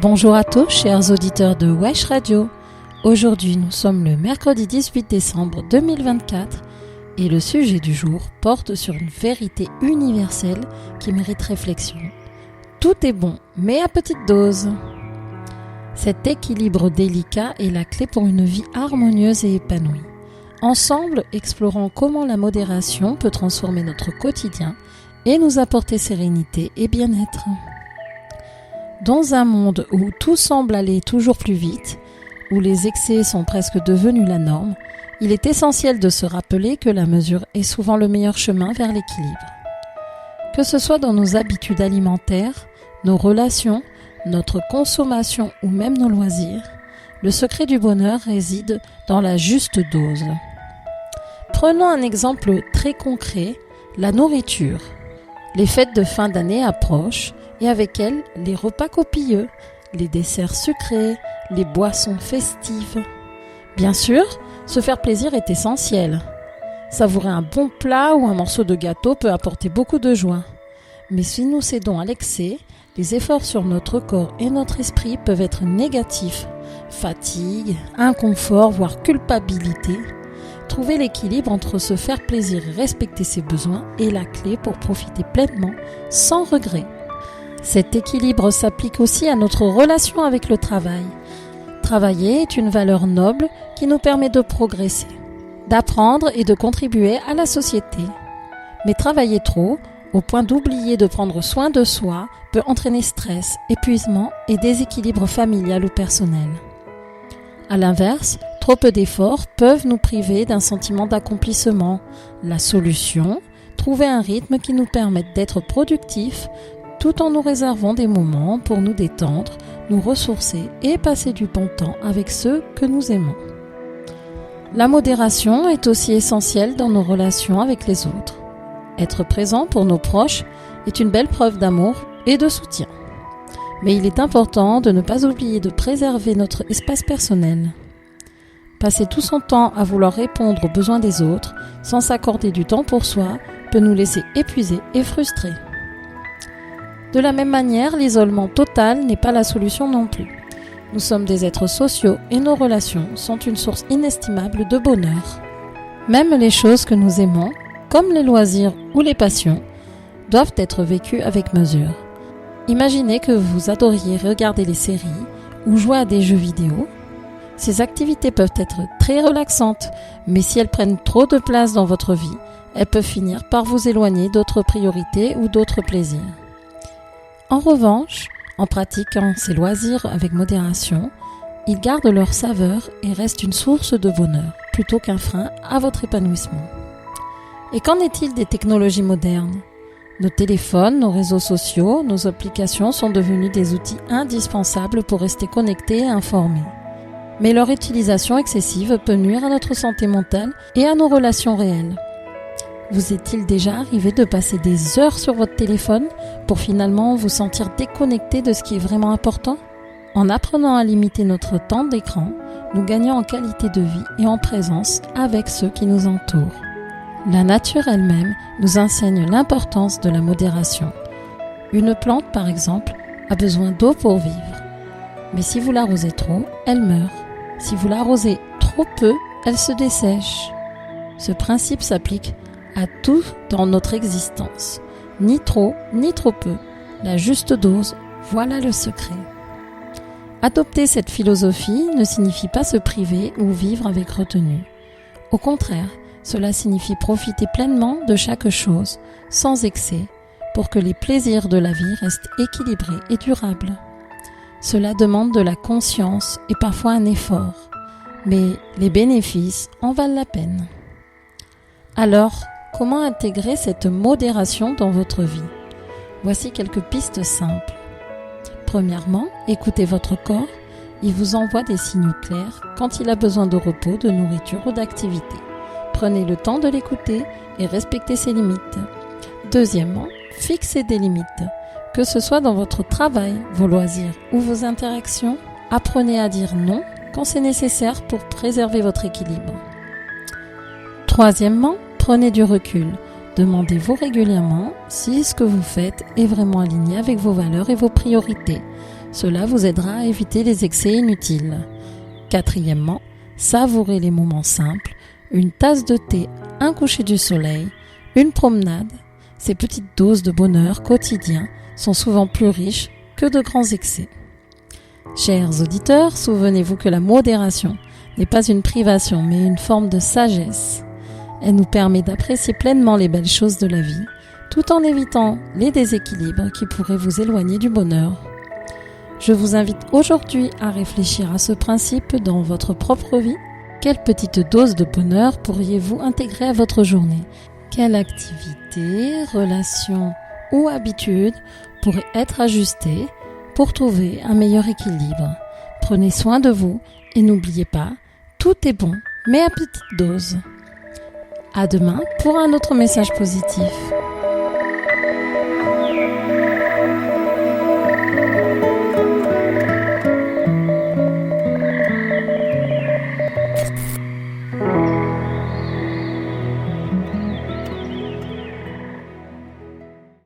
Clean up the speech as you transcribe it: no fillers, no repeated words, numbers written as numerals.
Bonjour à tous, chers auditeurs de Wesh Radio. Aujourd'hui, nous sommes le mercredi 18 décembre 2024 et le sujet du jour porte sur une vérité universelle qui mérite réflexion. Tout est bon, mais à petite dose. Cet équilibre délicat est la clé pour une vie harmonieuse et épanouie. Ensemble, explorons comment la modération peut transformer notre quotidien et nous apporter sérénité et bien-être. Dans un monde où tout semble aller toujours plus vite, où les excès sont presque devenus la norme, il est essentiel de se rappeler que la mesure est souvent le meilleur chemin vers l'équilibre. Que ce soit dans nos habitudes alimentaires, nos relations, notre consommation ou même nos loisirs, le secret du bonheur réside dans la juste dose. Prenons un exemple très concret, la nourriture. Les fêtes de fin d'année approchent et avec elles, les repas copieux, les desserts sucrés, les boissons festives. Bien sûr, se faire plaisir est essentiel. Savourer un bon plat ou un morceau de gâteau peut apporter beaucoup de joie. Mais si nous cédons à l'excès, les efforts sur notre corps et notre esprit peuvent être négatifs. Fatigue, inconfort, voire culpabilité. Trouver l'équilibre entre se faire plaisir et respecter ses besoins est la clé pour profiter pleinement, sans regret. Cet équilibre s'applique aussi à notre relation avec le travail. Travailler est une valeur noble qui nous permet de progresser, d'apprendre et de contribuer à la société. Mais travailler trop, au point d'oublier de prendre soin de soi, peut entraîner stress, épuisement et déséquilibre familial ou personnel. À l'inverse, trop peu d'efforts peuvent nous priver d'un sentiment d'accomplissement. La solution, trouver un rythme qui nous permette d'être productifs, tout en nous réservant des moments pour nous détendre, nous ressourcer et passer du bon temps avec ceux que nous aimons. La modération est aussi essentielle dans nos relations avec les autres. Être présent pour nos proches est une belle preuve d'amour et de soutien. Mais il est important de ne pas oublier de préserver notre espace personnel. Passer tout son temps à vouloir répondre aux besoins des autres, sans s'accorder du temps pour soi, peut nous laisser épuisés et frustrés. De la même manière, l'isolement total n'est pas la solution non plus. Nous sommes des êtres sociaux et nos relations sont une source inestimable de bonheur. Même les choses que nous aimons, comme les loisirs ou les passions, doivent être vécues avec mesure. Imaginez que vous adoriez regarder les séries ou jouer à des jeux vidéo. Ces activités peuvent être très relaxantes, mais si elles prennent trop de place dans votre vie, elles peuvent finir par vous éloigner d'autres priorités ou d'autres plaisirs. En revanche, en pratiquant ces loisirs avec modération, ils gardent leur saveur et restent une source de bonheur, plutôt qu'un frein à votre épanouissement. Et qu'en est-il des technologies modernes ? Nos téléphones, nos réseaux sociaux, nos applications sont devenus des outils indispensables pour rester connectés et informés. Mais leur utilisation excessive peut nuire à notre santé mentale et à nos relations réelles. Vous est-il déjà arrivé de passer des heures sur votre téléphone pour finalement vous sentir déconnecté de ce qui est vraiment important ? En apprenant à limiter notre temps d'écran, nous gagnons en qualité de vie et en présence avec ceux qui nous entourent. La nature elle-même nous enseigne l'importance de la modération. Une plante, par exemple, a besoin d'eau pour vivre. Mais si vous l'arrosez trop, elle meurt. Si vous l'arrosez trop peu, elle se dessèche. Ce principe s'applique à tout dans notre existence. Ni trop, ni trop peu. La juste dose, voilà le secret. Adopter cette philosophie ne signifie pas se priver ou vivre avec retenue. Au contraire, cela signifie profiter pleinement de chaque chose, sans excès, pour que les plaisirs de la vie restent équilibrés et durables. Cela demande de la conscience et parfois un effort, mais les bénéfices en valent la peine. Alors, comment intégrer cette modération dans votre vie ? Voici quelques pistes simples. Premièrement, écoutez votre corps. Il vous envoie des signaux clairs quand il a besoin de repos, de nourriture ou d'activité. Prenez le temps de l'écouter et respectez ses limites. Deuxièmement, fixez des limites. Que ce soit dans votre travail, vos loisirs ou vos interactions, apprenez à dire non quand c'est nécessaire pour préserver votre équilibre. Troisièmement, prenez du recul. Demandez-vous régulièrement si ce que vous faites est vraiment aligné avec vos valeurs et vos priorités. Cela vous aidera à éviter les excès inutiles. Quatrièmement, savourez les moments simples, une tasse de thé, un coucher du soleil, une promenade. Ces petites doses de bonheur quotidien sont souvent plus riches que de grands excès. Chers auditeurs, souvenez-vous que la modération n'est pas une privation mais une forme de sagesse. Elle nous permet d'apprécier pleinement les belles choses de la vie, tout en évitant les déséquilibres qui pourraient vous éloigner du bonheur. Je vous invite aujourd'hui à réfléchir à ce principe dans votre propre vie. Quelle petite dose de bonheur pourriez-vous intégrer à votre journée ? Quelle activité, relation ou habitude pourrait être ajustée pour trouver un meilleur équilibre ? Prenez soin de vous et n'oubliez pas, tout est bon, mais à petite dose. À demain pour un autre message positif.